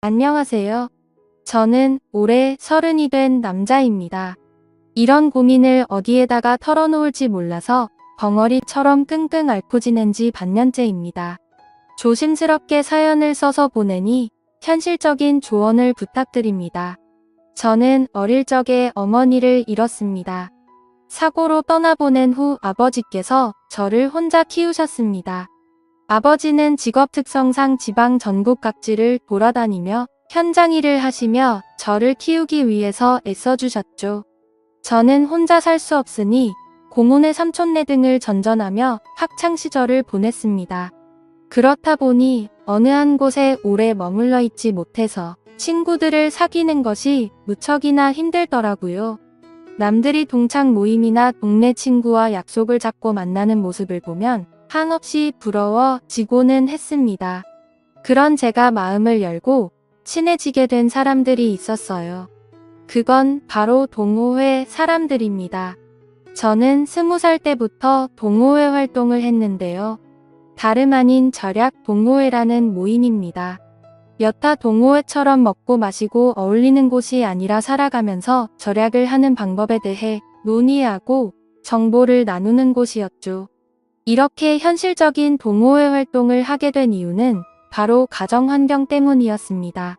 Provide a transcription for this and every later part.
안녕하세요. 저는 올해 30이 된 남자입니다. 이런 고민을 어디에다가 털어놓을지 몰라서 벙어리처럼 끙끙 앓고 지낸 지 반년째입니다. 조심스럽게 사연을 써서 보내니 현실적인 조언을 부탁드립니다. 저는 어릴 적에 어머니를 잃었습니다. 사고로 떠나보낸 후 아버지께서 저를 혼자 키우셨습니다. 아버지는 직업 특성상 지방 전국 각지를 돌아다니며 현장 일을 하시며 저를 키우기 위해서 애써주셨죠. 저는 혼자 살 수 없으니 고모네 삼촌네 등을 전전하며 학창시절을 보냈습니다. 그렇다 보니 어느 한 곳에 오래 머물러 있지 못해서 친구들을 사귀는 것이 무척이나 힘들더라고요. 남들이 동창 모임이나 동네 친구와 약속을 잡고 만나는 모습을 보면 한없이 부러워지고는 했습니다. 그런 제가 마음을 열고 친해지게 된 사람들이 있었어요. 그건 바로 동호회 사람들입니다. 저는 20살 때부터 동호회 활동을 했는데요. 다름 아닌 절약 동호회라는 모임입니다. 여타 동호회처럼 먹고 마시고 어울리는 곳이 아니라 살아가면서 절약을 하는 방법에 대해 논의하고 정보를 나누는 곳이었죠. 이렇게 현실적인 동호회 활동을 하게 된 이유는 바로 가정 환경 때문이었습니다.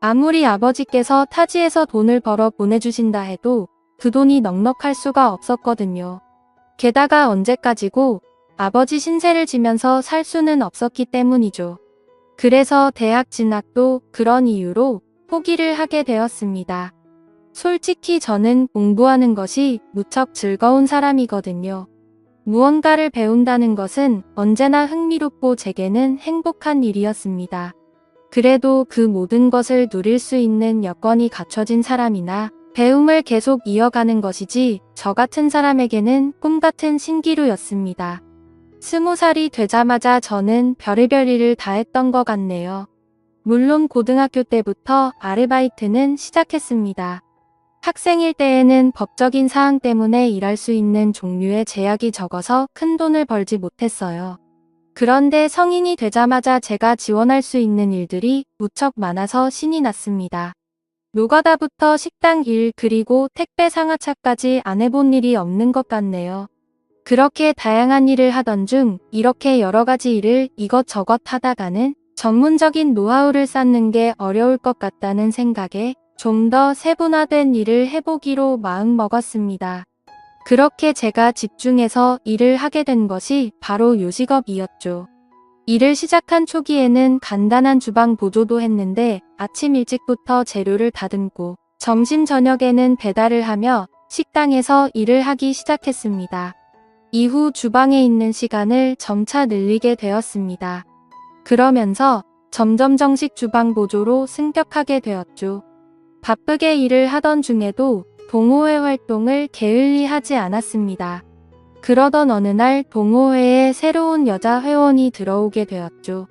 아무리 아버지께서 타지에서 돈을 벌어 보내주신다 해도 그 돈이 넉넉할 수가 없었거든요. 게다가 언제까지고 아버지 신세를 지면서 살 수는 없었기 때문이죠. 그래서 대학 진학도 그런 이유로 포기를 하게 되었습니다. 솔직히 저는 공부하는 것이 무척 즐거운 사람이거든요. 무언가를 배운다는 것은 언제나 흥미롭고 제게는 행복한 일이었습니다. 그래도 그 모든 것을 누릴 수 있는 여건이 갖춰진 사람이나 배움을 계속 이어가는 것이지 저 같은 사람에게는 꿈같은 신기루였습니다. 20살이 되자마자 저는 별의별 일을 다 했던 것 같네요. 물론 고등학교 때부터 아르바이트는 시작했습니다. 학생일 때에는 법적인 사항 때문에 일할 수 있는 종류의 제약이 적어서 큰 돈을 벌지 못했어요. 그런데 성인이 되자마자 제가 지원할 수 있는 일들이 무척 많아서 신이 났습니다. 노가다부터 식당 일 그리고 택배 상하차까지 안 해본 일이 없는 것 같네요. 그렇게 다양한 일을 하던 중 이렇게 여러 가지 일을 이것저것 하다가는 전문적인 노하우를 쌓는 게 어려울 것 같다는 생각에 좀 더 세분화된 일을 해보기로 마음먹었습니다. 그렇게 제가 집중해서 일을 하게 된 것이 바로 요식업이었죠. 일을 시작한 초기에는 간단한 주방 보조도 했는데 아침 일찍부터 재료를 다듬고 점심 저녁에는 배달을 하며 식당에서 일을 하기 시작했습니다. 이후 주방에 있는 시간을 점차 늘리게 되었습니다. 그러면서 점점 정식 주방 보조로 승격하게 되었죠. 바쁘게 일을 하던 중에도 동호회 활동을 게을리 하지 않았습니다. 그러던 어느 날 동호회에 새로운 여자 회원이 들어오게 되었죠.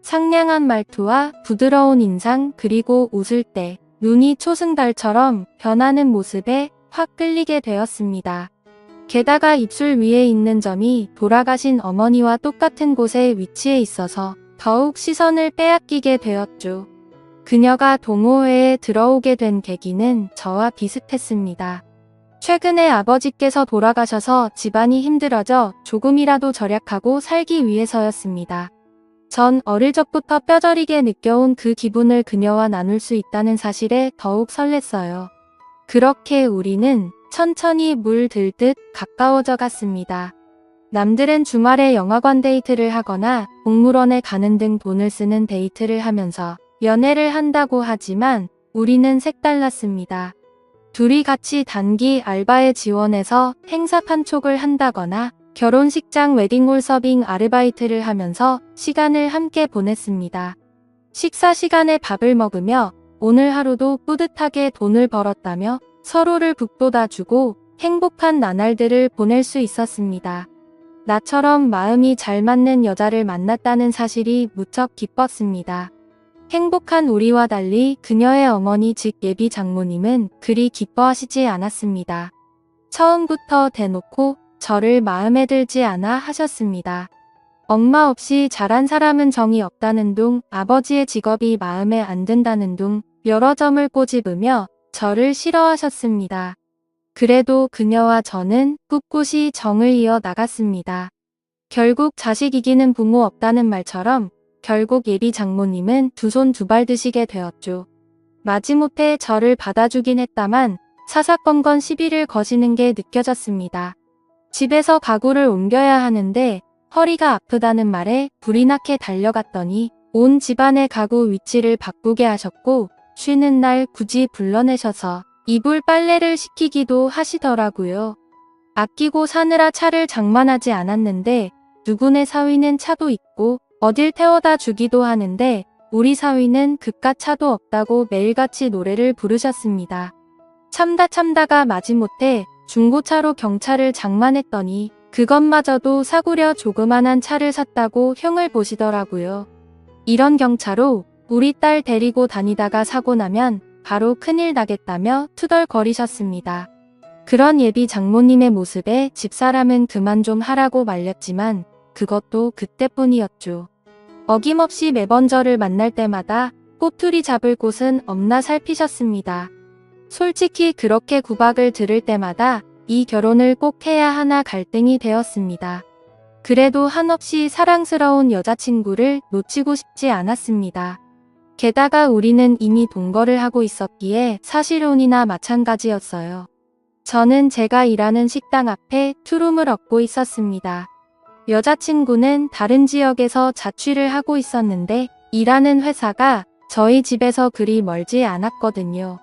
상냥한 말투와 부드러운 인상 그리고 웃을 때 눈이 초승달처럼 변하는 모습에 확 끌리게 되었습니다. 게다가 입술 위에 있는 점이 돌아가신 어머니와 똑같은 곳에 위치해 있어서 더욱 시선을 빼앗기게 되었죠. 그녀가 동호회에 들어오게 된 계기는 저와 비슷했습니다. 최근에 아버지께서 돌아가셔서 집안이 힘들어져 조금이라도 절약하고 살기 위해서였습니다. 전 어릴 적부터 뼈저리게 느껴온 그 기분을 그녀와 나눌 수 있다는 사실에 더욱 설렜어요. 그렇게 우리는 천천히 물들듯 가까워져 갔습니다. 남들은 주말에 영화관 데이트를 하거나 동물원에 가는 등 돈을 쓰는 데이트를 하면서 연애를 한다고 하지만 우리는 색달랐습니다. 둘이 같이 단기 알바에 지원해서 행사 판촉을 한다거나 결혼식장 웨딩홀 서빙 아르바이트를 하면서 시간을 함께 보냈습니다. 식사 시간에 밥을 먹으며 오늘 하루도 뿌듯하게 돈을 벌었다며 서로를 북돋아주고 행복한 나날들을 보낼 수 있었습니다. 나처럼 마음이 잘 맞는 여자를 만났다는 사실이 무척 기뻤습니다. 행복한 우리와 달리 그녀의 어머니 즉 예비 장모님은 그리 기뻐하시지 않았습니다. 처음부터 대놓고 저를 마음에 들지 않아 하셨습니다. 엄마 없이 자란 사람은 정이 없다는 둥, 아버지의 직업이 마음에 안 든다는 둥, 여러 점을 꼬집으며 저를 싫어하셨습니다. 그래도 그녀와 저는 꿋꿋이 정을 이어 나갔습니다. 결국 자식 이기는 부모 없다는 말처럼 결국 예비 장모님은 두 손 두 발 드시게 되었죠. 마지못해 저를 받아주긴 했다만 사사건건 시비를 거시는 게 느껴졌습니다. 집에서 가구를 옮겨야 하는데 허리가 아프다는 말에 불이 나게 달려갔더니 온 집안의 가구 위치를 바꾸게 하셨고 쉬는 날 굳이 불러내셔서 이불 빨래를 시키기도 하시더라고요. 아끼고 사느라 차를 장만하지 않았는데 누구네 사위는 차도 있고 어딜 태워다 주기도 하는데 우리 사위는 그깟 차도 없다고 매일같이 노래를 부르셨습니다. 참다가 마지못해 중고차로 경차를 장만했더니 그것마저도 사구려 조그만한 차를 샀다고 흉을 보시더라고요. 이런 경차로 우리 딸 데리고 다니다가 사고 나면 바로 큰일 나겠다며 투덜거리셨습니다. 그런 예비 장모님의 모습에 집사람은 그만 좀 하라고 말렸지만 그것도 그때뿐이었죠. 어김없이 매번 저를 만날 때마다 꼬투리 잡을 곳은 없나 살피셨습니다. 솔직히 그렇게 구박을 들을 때마다 이 결혼을 꼭 해야 하나 갈등이 되었습니다. 그래도 한없이 사랑스러운 여자친구를 놓치고 싶지 않았습니다. 게다가 우리는 이미 동거를 하고 있었기에 사실혼이나 마찬가지였어요. 저는 제가 일하는 식당 앞에 투룸을 얻고 있었습니다. 여자친구는 다른 지역에서 자취를 하고 있었는데 일하는 회사가 저희 집에서 그리 멀지 않았거든요.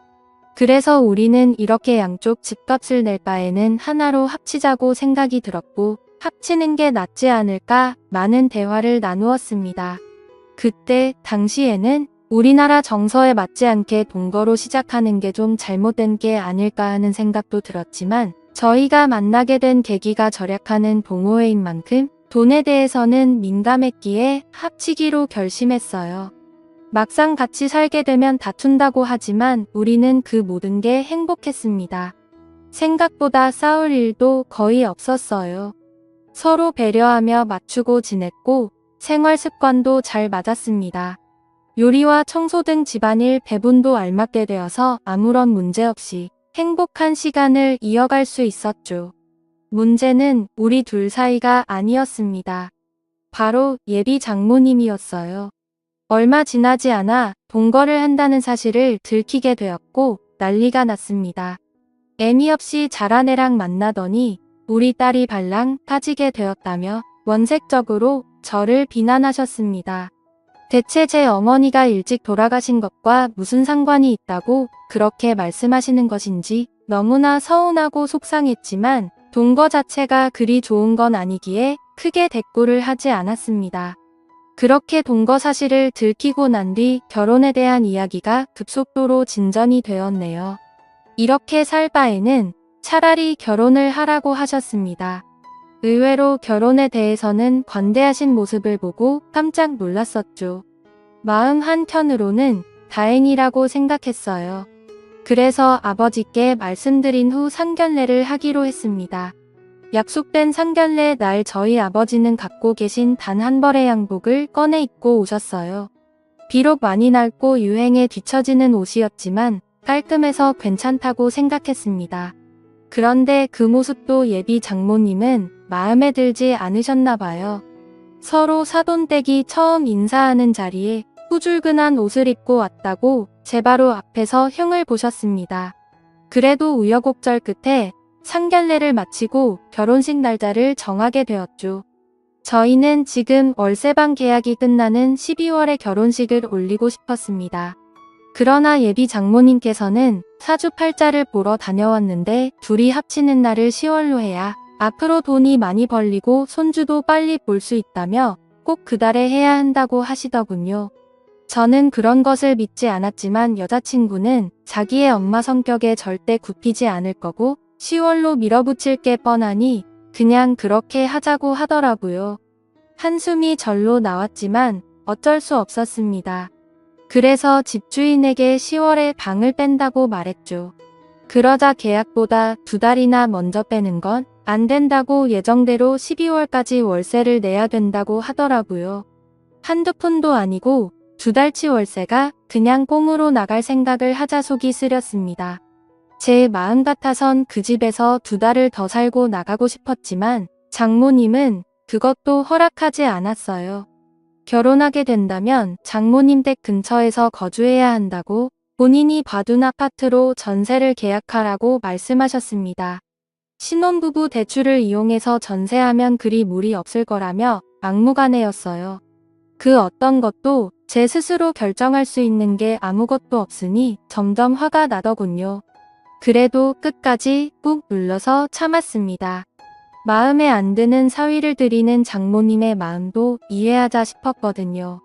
그래서 우리는 이렇게 양쪽 집값을 낼 바에는 하나로 합치자고 생각이 들었고 합치는 게 낫지 않을까 많은 대화를 나누었습니다. 그때 당시에는 우리나라 정서에 맞지 않게 동거로 시작하는 게 좀 잘못된 게 아닐까 하는 생각도 들었지만 저희가 만나게 된 계기가 절약하는 동호회인 만큼 돈에 대해서는 민감했기에 합치기로 결심했어요. 막상 같이 살게 되면 다툰다고 하지만 우리는 그 모든 게 행복했습니다. 생각보다 싸울 일도 거의 없었어요. 서로 배려하며 맞추고 지냈고 생활 습관도 잘 맞았습니다. 요리와 청소 등 집안일 배분도 알맞게 되어서 아무런 문제 없이 행복한 시간을 이어갈 수 있었죠. 문제는 우리 둘 사이가 아니었습니다. 바로 예비 장모님이었어요. 얼마 지나지 않아 동거를 한다는 사실을 들키게 되었고 난리가 났습니다. 애미 없이 자란 애랑 만나더니 우리 딸이 발랑 빠지게 되었다며 원색적으로 저를 비난하셨습니다. 대체 제 어머니가 일찍 돌아가신 것과 무슨 상관이 있다고 그렇게 말씀하시는 것인지 너무나 서운하고 속상했지만 동거 자체가 그리 좋은 건 아니기에 크게 대꾸를 하지 않았습니다. 그렇게 동거 사실을 들키고 난 뒤 결혼에 대한 이야기가 급속도로 진전이 되었네요. 이렇게 살 바에는 차라리 결혼을 하라고 하셨습니다. 의외로 결혼에 대해서는 관대하신 모습을 보고 깜짝 놀랐었죠. 마음 한켠으로는 다행이라고 생각했어요. 그래서 아버지께 말씀드린 후 상견례를 하기로 했습니다. 약속된 상견례 날 저희 아버지는 갖고 계신 단 한 벌의 양복을 꺼내 입고 오셨어요. 비록 많이 낡고 유행에 뒤처지는 옷이었지만 깔끔해서 괜찮다고 생각했습니다. 그런데 그 모습도 예비 장모님은 마음에 들지 않으셨나 봐요. 서로 사돈댁이 처음 인사하는 자리에 후줄근한 옷을 입고 왔다고 제 바로 앞에서 흉을 보셨습니다. 그래도 우여곡절 끝에 상견례를 마치고 결혼식 날짜를 정하게 되었죠. 저희는 지금 월세방 계약이 끝나는 12월에 결혼식을 올리고 싶었습니다. 그러나 예비 장모님께서는 사주팔자를 보러 다녀왔는데 둘이 합치는 날을 10월로 해야 앞으로 돈이 많이 벌리고 손주도 빨리 볼 수 있다며 꼭 그달에 해야 한다고 하시더군요. 저는 그런 것을 믿지 않았지만 여자친구는 자기의 엄마 성격에 절대 굽히지 않을 거고 10월로 밀어붙일 게 뻔하니 그냥 그렇게 하자고 하더라고요. 한숨이 절로 나왔지만 어쩔 수 없었습니다. 그래서 집주인에게 10월에 방을 뺀다고 말했죠. 그러자 계약보다 2달이나 먼저 빼는 건 안 된다고 예정대로 12월까지 월세를 내야 된다고 하더라고요. 한두 푼도 아니고 2달치 월세가 그냥 꽁으로 나갈 생각을 하자 속이 쓰렸습니다. 제 마음 같아선 그 집에서 2달을 더 살고 나가고 싶었지만 장모님은 그것도 허락하지 않았어요. 결혼하게 된다면 장모님 댁 근처에서 거주해야 한다고 본인이 봐둔 아파트로 전세를 계약하라고 말씀하셨습니다. 신혼부부 대출을 이용해서 전세하면 그리 무리 없을 거라며 막무가내였어요. 그 어떤 것도 제 스스로 결정할 수 있는 게 아무것도 없으니 점점 화가 나더군요. 그래도 끝까지 꾹 눌러서 참았습니다. 마음에 안 드는 사위를 드리는 장모님의 마음도 이해하자 싶었거든요.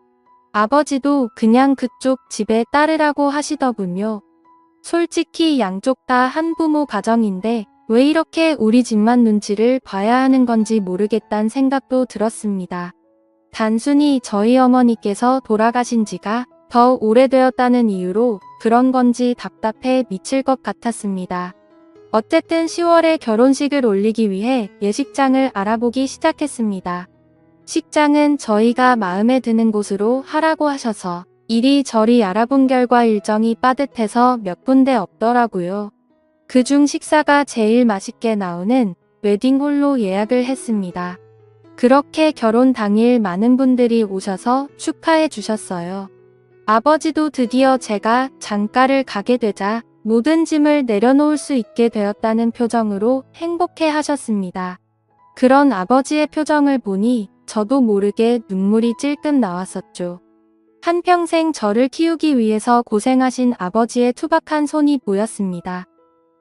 아버지도 그냥 그쪽 집에 따르라고 하시더군요. 솔직히 양쪽 다 한부모 가정인데 왜 이렇게 우리 집만 눈치를 봐야 하는 건지 모르겠다는 생각도 들었습니다. 단순히 저희 어머니께서 돌아가신 지가 더 오래되었다는 이유로 그런 건지 답답해 미칠 것 같았습니다. 어쨌든 10월에 결혼식을 올리기 위해 예식장을 알아보기 시작했습니다. 식장은 저희가 마음에 드는 곳으로 하라고 하셔서 이리저리 알아본 결과 일정이 빠듯해서 몇 군데 없더라고요. 그중 식사가 제일 맛있게 나오는 웨딩홀로 예약을 했습니다. 그렇게 결혼 당일 많은 분들이 오셔서 축하해 주셨어요. 아버지도 드디어 제가 장가를 가게 되자 모든 짐을 내려놓을 수 있게 되었다는 표정으로 행복해 하셨습니다. 그런 아버지의 표정을 보니 저도 모르게 눈물이 찔끔 나왔었죠. 한평생 저를 키우기 위해서 고생하신 아버지의 투박한 손이 보였습니다.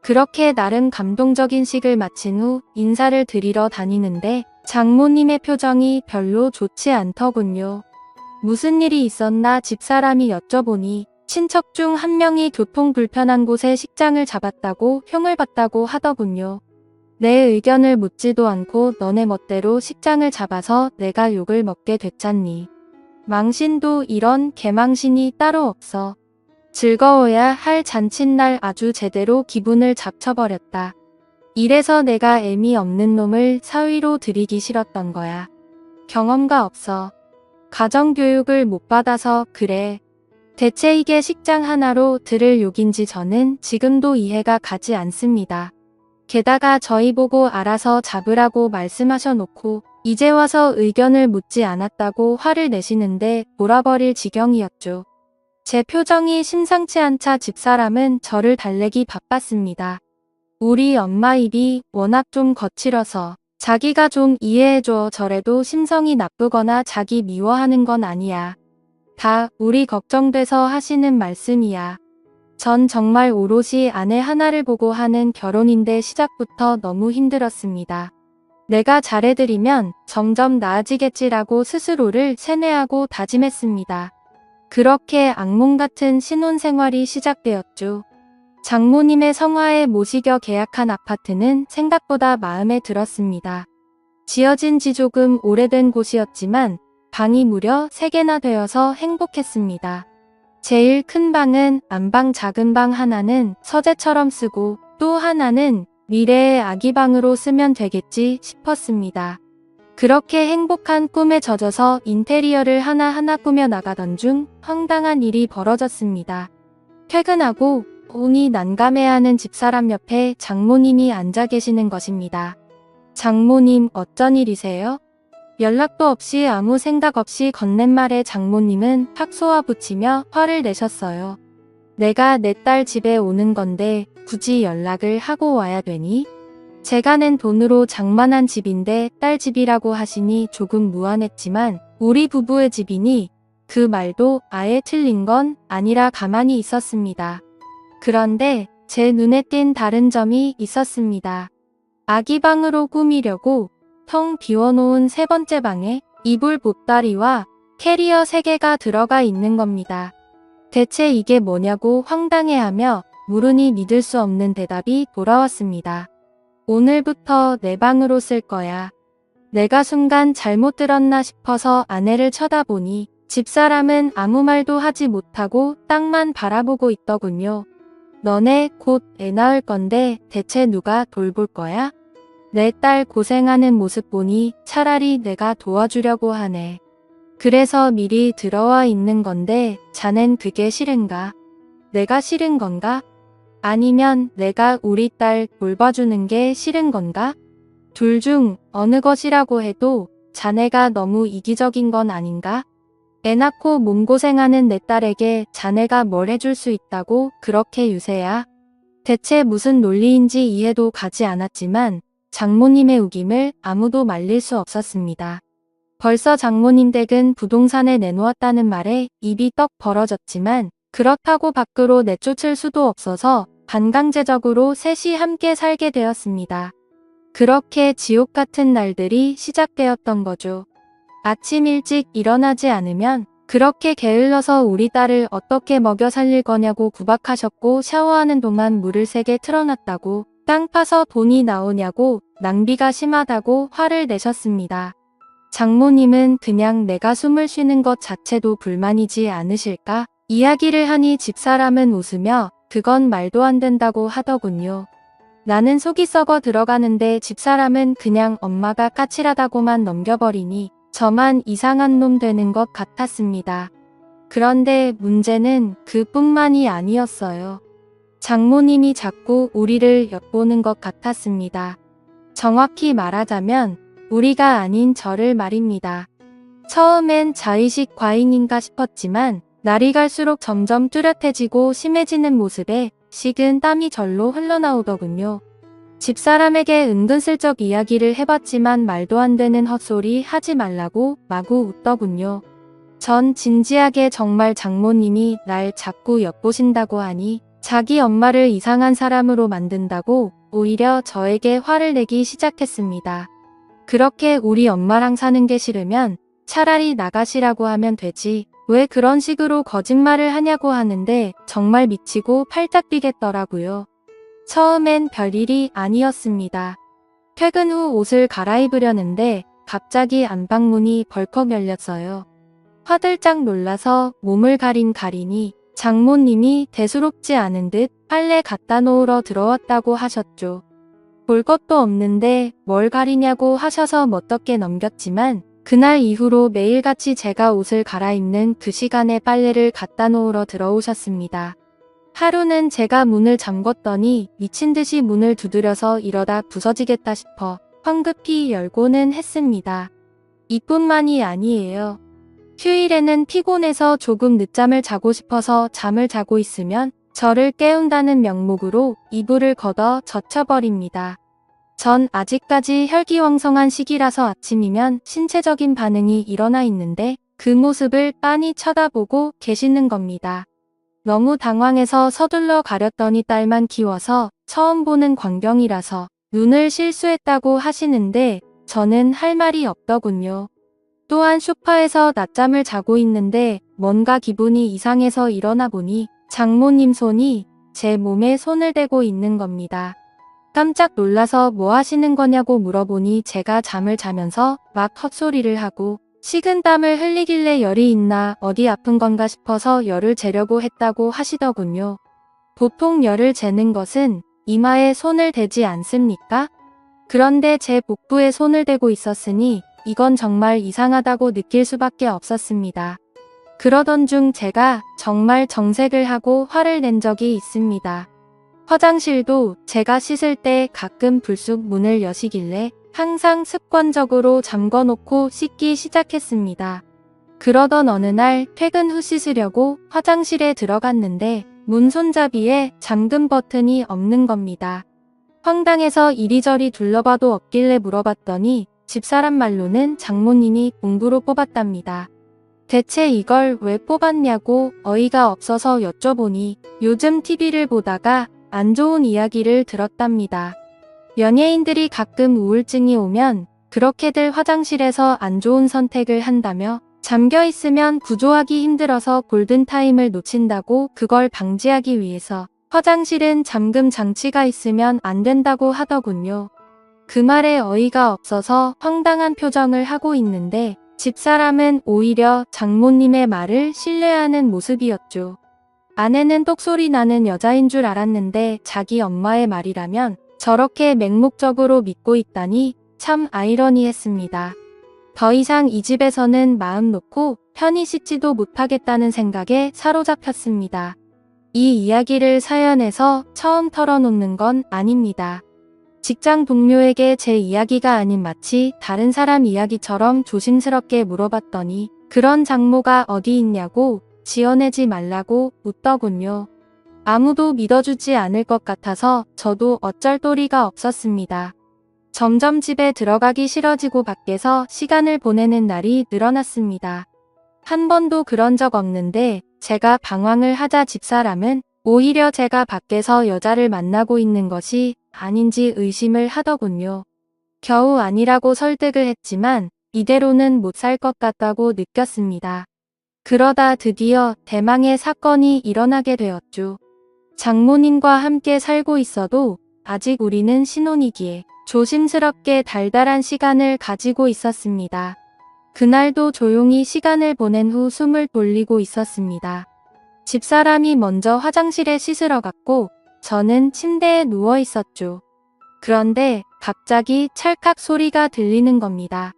그렇게 나름 감동적인 식을 마친 후 인사를 드리러 다니는데 장모님의 표정이 별로 좋지 않더군요. 무슨 일이 있었나 집사람이 여쭤보니 친척 중 한 명이 교통 불편한 곳에 식장을 잡았다고 흉을 봤다고 하더군요. 내 의견을 묻지도 않고 너네 멋대로 식장을 잡아서 내가 욕을 먹게 됐잖니. 망신도 이런 개망신이 따로 없어. 즐거워야 할 잔칫날 아주 제대로 기분을 잡쳐버렸다. 이래서 내가 애미 없는 놈을 사위로 들이기 싫었던 거야. 경험가 없어. 가정교육을 못 받아서 그래. 대체 이게 식장 하나로 들을 욕인지 저는 지금도 이해가 가지 않습니다. 게다가 저희 보고 알아서 잡으라고 말씀하셔놓고 이제 와서 의견을 묻지 않았다고 화를 내시는데 몰아버릴 지경이었죠. 제 표정이 심상치 않자 집사람은 저를 달래기 바빴습니다. 우리 엄마 입이 워낙 좀 거칠어서 자기가 좀 이해해줘. 저래도 심성이 나쁘거나 자기 미워하는 건 아니야. 다 우리 걱정돼서 하시는 말씀이야. 전 정말 오롯이 아내 하나를 보고 하는 결혼인데 시작부터 너무 힘들었습니다. 내가 잘해드리면 점점 나아지겠지라고 스스로를 세뇌하고 다짐했습니다. 그렇게 악몽 같은 신혼생활이 시작되었죠. 장모님의 성화에 모시겨 계약한 아파트는 생각보다 마음에 들었습니다. 지어진 지 조금 오래된 곳이었지만 방이 무려 3개나 되어서 행복했습니다. 제일 큰 방은 안방, 작은 방 하나는 서재처럼 쓰고 또 하나는 미래의 아기방으로 쓰면 되겠지 싶었습니다. 그렇게 행복한 꿈에 젖어서 인테리어를 하나하나 꾸며 나가던 중 황당한 일이 벌어졌습니다. 퇴근하고 온이 난감해하는 집사람 옆에 장모님이 앉아 계시는 것입니다. 장모님, 어쩐 일이세요? 연락도 없이 아무 생각 없이 건넨 말에 장모님은 팍 쏘아붙이며 화를 내셨어요. 내가 내 딸 집에 오는 건데 굳이 연락을 하고 와야 되니? 제가 낸 돈으로 장만한 집인데 딸 집이라고 하시니 조금 무안했지만 우리 부부의 집이니 그 말도 아예 틀린 건 아니라 가만히 있었습니다. 그런데 제 눈에 띈 다른 점이 있었습니다. 아기방으로 꾸미려고 텅 비워놓은 3번째 방에 이불 보따리와 캐리어 3개가 들어가 있는 겁니다. 대체 이게 뭐냐고 황당해하며 물으니 믿을 수 없는 대답이 돌아왔습니다. 오늘부터 내 방으로 쓸 거야. 내가 순간 잘못 들었나 싶어서 아내를 쳐다보니 집사람은 아무 말도 하지 못하고 땅만 바라보고 있더군요. 너네 곧 애 낳을 건데 대체 누가 돌볼 거야? 내 딸 고생하는 모습 보니 차라리 내가 도와주려고 하네. 그래서 미리 들어와 있는 건데 자넨 그게 싫은가? 내가 싫은 건가? 아니면 내가 우리 딸 돌봐주는 게 싫은 건가? 둘 중 어느 것이라고 해도 자네가 너무 이기적인 건 아닌가? 애 낳고 몸고생하는 내 딸에게 자네가 뭘 해줄 수 있다고 그렇게 유세야? 대체 무슨 논리인지 이해도 가지 않았지만 장모님의 우김을 아무도 말릴 수 없었습니다. 벌써 장모님 댁은 부동산에 내놓았다는 말에 입이 떡 벌어졌지만 그렇다고 밖으로 내쫓을 수도 없어서 반강제적으로 셋이 함께 살게 되었습니다. 그렇게 지옥 같은 날들이 시작되었던 거죠. 아침 일찍 일어나지 않으면 그렇게 게을러서 우리 딸을 어떻게 먹여 살릴 거냐고 구박하셨고, 샤워하는 동안 물을 세게 틀어놨다고, 땅 파서 돈이 나오냐고, 낭비가 심하다고 화를 내셨습니다. 장모님은 그냥 내가 숨을 쉬는 것 자체도 불만이지 않으실까? 이야기를 하니 집사람은 웃으며 그건 말도 안 된다고 하더군요. 나는 속이 썩어 들어가는데 집사람은 그냥 엄마가 까칠하다고만 넘겨버리니 저만 이상한 놈 되는 것 같았습니다. 그런데 문제는 그뿐만이 아니었어요. 장모님이 자꾸 우리를 엿보는 것 같았습니다. 정확히 말하자면 우리가 아닌 저를 말입니다. 처음엔 자의식 과잉인가 싶었지만 날이 갈수록 점점 뚜렷해지고 심해지는 모습에 식은 땀이 절로 흘러나오더군요. 집사람에게 은근슬쩍 이야기를 해봤지만 말도 안 되는 헛소리 하지 말라고 마구 웃더군요. 전 진지하게 정말 장모님이 날 자꾸 엿보신다고 하니 자기 엄마를 이상한 사람으로 만든다고 오히려 저에게 화를 내기 시작했습니다. 그렇게 우리 엄마랑 사는 게 싫으면 차라리 나가시라고 하면 되지. 왜 그런 식으로 거짓말을 하냐고 하는데 정말 미치고 팔짝 뛰겠더라고요. 처음엔 별일이 아니었습니다. 퇴근 후 옷을 갈아입으려는데 갑자기 안방문이 벌컥 열렸어요. 화들짝 놀라서 몸을 가리니 장모님이 대수롭지 않은 듯 빨래 갖다 놓으러 들어왔다고 하셨죠. 볼 것도 없는데 뭘 가리냐고 하셔서 멋쩍게 넘겼지만 그날 이후로 매일같이 제가 옷을 갈아입는 그 시간에 빨래를 갖다 놓으러 들어오셨습니다. 하루는 제가 문을 잠궜더니 미친 듯이 문을 두드려서 이러다 부서지겠다 싶어 황급히 열고는 했습니다. 이뿐만이 아니에요. 휴일에는 피곤해서 조금 늦잠을 자고 싶어서 잠을 자고 있으면 저를 깨운다는 명목으로 이불을 걷어 젖혀버립니다. 전 아직까지 혈기왕성한 시기라서 아침이면 신체적인 반응이 일어나 있는데 그 모습을 빤히 쳐다보고 계시는 겁니다. 너무 당황해서 서둘러 가렸더니 딸만 키워서 처음 보는 광경이라서 눈을 실수했다고 하시는데 저는 할 말이 없더군요. 또한 소파에서 낮잠을 자고 있는데 뭔가 기분이 이상해서 일어나 보니 장모님 손이 제 몸에 손을 대고 있는 겁니다. 깜짝 놀라서 뭐 하시는 거냐고 물어보니 제가 잠을 자면서 막 헛소리를 하고 식은 땀을 흘리길래 열이 있나 어디 아픈 건가 싶어서 열을 재려고 했다고 하시더군요. 보통 열을 재는 것은 이마에 손을 대지 않습니까? 그런데 제 복부에 손을 대고 있었으니 이건 정말 이상하다고 느낄 수밖에 없었습니다. 그러던 중 제가 정말 정색을 하고 화를 낸 적이 있습니다. 화장실도 제가 씻을 때 가끔 불쑥 문을 여시길래 항상 습관적으로 잠궈놓고 씻기 시작했습니다. 그러던 어느 날 퇴근 후 씻으려고 화장실에 들어갔는데 문 손잡이에 잠금 버튼이 없는 겁니다. 황당해서 이리저리 둘러봐도 없길래 물어봤더니 집사람 말로는 장모님이 공구로 뽑았답니다. 대체 이걸 왜 뽑았냐고 어이가 없어서 여쭤보니 요즘 TV를 보다가 안 좋은 이야기를 들었답니다. 연예인들이 가끔 우울증이 오면 그렇게들 화장실에서 안 좋은 선택을 한다며 잠겨 있으면 구조하기 힘들어서 골든타임을 놓친다고 그걸 방지하기 위해서 화장실은 잠금 장치가 있으면 안 된다고 하더군요. 그 말에 어이가 없어서 황당한 표정을 하고 있는데 집사람은 오히려 장모님의 말을 신뢰하는 모습이었죠. 아내는 똑소리 나는 여자인 줄 알았는데 자기 엄마의 말이라면 저렇게 맹목적으로 믿고 있다니 참 아이러니했습니다. 더 이상 이 집에서는 마음 놓고 편히 씻지도 못하겠다는 생각에 사로잡혔습니다. 이 이야기를 사연에서 처음 털어놓는 건 아닙니다. 직장 동료에게 제 이야기가 아닌 마치 다른 사람 이야기처럼 조심스럽게 물어봤더니 그런 장모가 어디 있냐고 지어내지 말라고 묻더군요. 아무도 믿어주지 않을 것 같아서 저도 어쩔 도리가 없었습니다. 점점 집에 들어가기 싫어지고 밖에서 시간을 보내는 날이 늘어났습니다. 한 번도 그런 적 없는데 제가 방황을 하자 집사람은 오히려 제가 밖에서 여자를 만나고 있는 것이 아닌지 의심을 하더군요. 겨우 아니라고 설득을 했지만 이대로는 못 살 것 같다고 느꼈습니다. 그러다 드디어 대망의 사건이 일어나게 되었죠. 장모님과 함께 살고 있어도 아직 우리는 신혼이기에 조심스럽게 달달한 시간을 가지고 있었습니다. 그날도 조용히 시간을 보낸 후 숨을 돌리고 있었습니다. 집사람이 먼저 화장실에 씻으러 갔고 저는 침대에 누워 있었죠. 그런데 갑자기 찰칵 소리가 들리는 겁니다.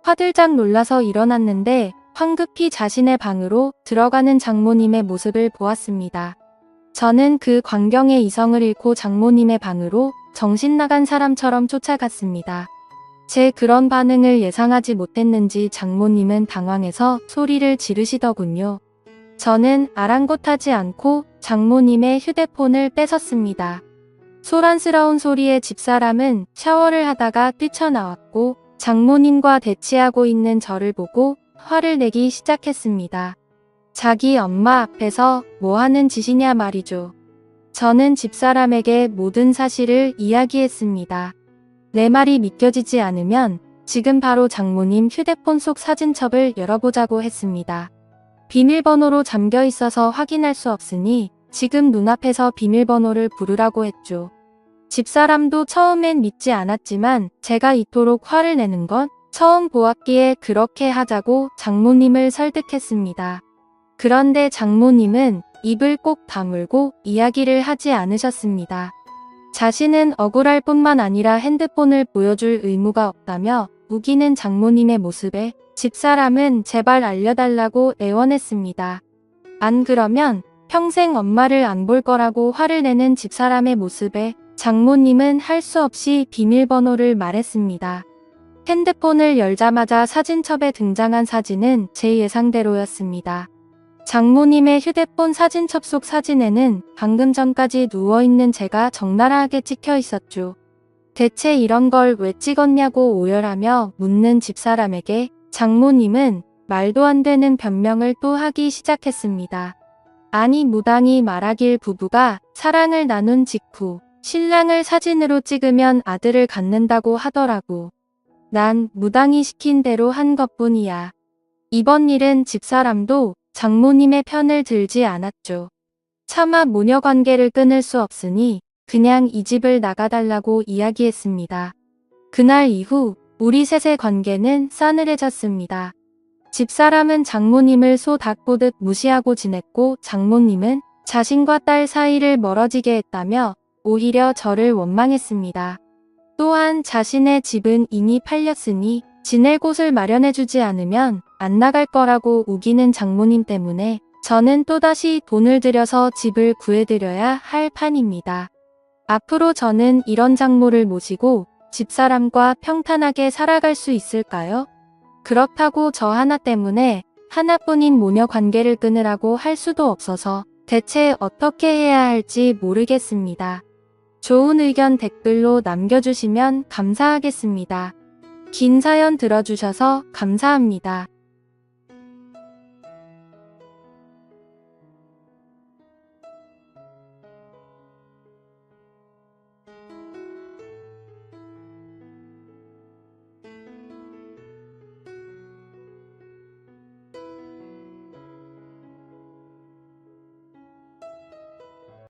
화들짝 놀라서 일어났는데 황급히 자신의 방으로 들어가는 장모님의 모습을 보았습니다. 저는 그 광경에 이성을 잃고 장모님의 방으로 정신 나간 사람처럼 쫓아갔습니다. 제 그런 반응을 예상하지 못했는지 장모님은 당황해서 소리를 지르시더군요. 저는 아랑곳하지 않고 장모님의 휴대폰을 뺏었습니다. 소란스러운 소리에 집사람은 샤워를 하다가 뛰쳐나왔고 장모님과 대치하고 있는 저를 보고 화를 내기 시작했습니다. 자기 엄마 앞에서 뭐 하는 짓이냐 말이죠. 저는 집사람에게 모든 사실을 이야기했습니다. 내 말이 믿겨지지 않으면 지금 바로 장모님 휴대폰 속 사진첩을 열어보자고 했습니다. 비밀번호로 잠겨 있어서 확인할 수 없으니 지금 눈앞에서 비밀번호를 부르라고 했죠. 집사람도 처음엔 믿지 않았지만 제가 이토록 화를 내는 건 처음 보았기에 그렇게 하자고 장모님을 설득했습니다. 그런데 장모님은 입을 꼭 다물고 이야기를 하지 않으셨습니다. 자신은 억울할 뿐만 아니라 핸드폰을 보여줄 의무가 없다며 우기는 장모님의 모습에 집사람은 제발 알려달라고 애원했습니다. 안 그러면 평생 엄마를 안 볼 거라고 화를 내는 집사람의 모습에 장모님은 할 수 없이 비밀번호를 말했습니다. 핸드폰을 열자마자 사진첩에 등장한 사진은 제 예상대로였습니다. 장모님의 휴대폰 사진첩 속 사진에는 방금 전까지 누워있는 제가 적나라하게 찍혀 있었죠. 대체 이런 걸 왜 찍었냐고 오열하며 묻는 집사람에게 장모님은 말도 안 되는 변명을 또 하기 시작했습니다. 아니 무당이 말하길 부부가 사랑을 나눈 직후 신랑을 사진으로 찍으면 아들을 갖는다고 하더라고. 난 무당이 시킨 대로 한 것뿐이야. 이번 일은 집사람도 장모님의 편을 들지 않았죠. 차마 모녀 관계를 끊을 수 없으니 그냥 이 집을 나가달라고 이야기했습니다. 그날 이후 우리 셋의 관계는 싸늘해졌습니다. 집사람은 장모님을 소 닭 보듯 무시하고 지냈고 장모님은 자신과 딸 사이를 멀어지게 했다며 오히려 저를 원망했습니다. 또한 자신의 집은 이미 팔렸으니 지낼 곳을 마련해주지 않으면 안 나갈 거라고 우기는 장모님 때문에 저는 또다시 돈을 들여서 집을 구해드려야 할 판입니다. 앞으로 저는 이런 장모를 모시고 집사람과 평탄하게 살아갈 수 있을까요? 그렇다고 저 하나 때문에 하나뿐인 모녀 관계를 끊으라고 할 수도 없어서 대체 어떻게 해야 할지 모르겠습니다. 좋은 의견 댓글로 남겨주시면 감사하겠습니다. 긴 사연 들어주셔서 감사합니다.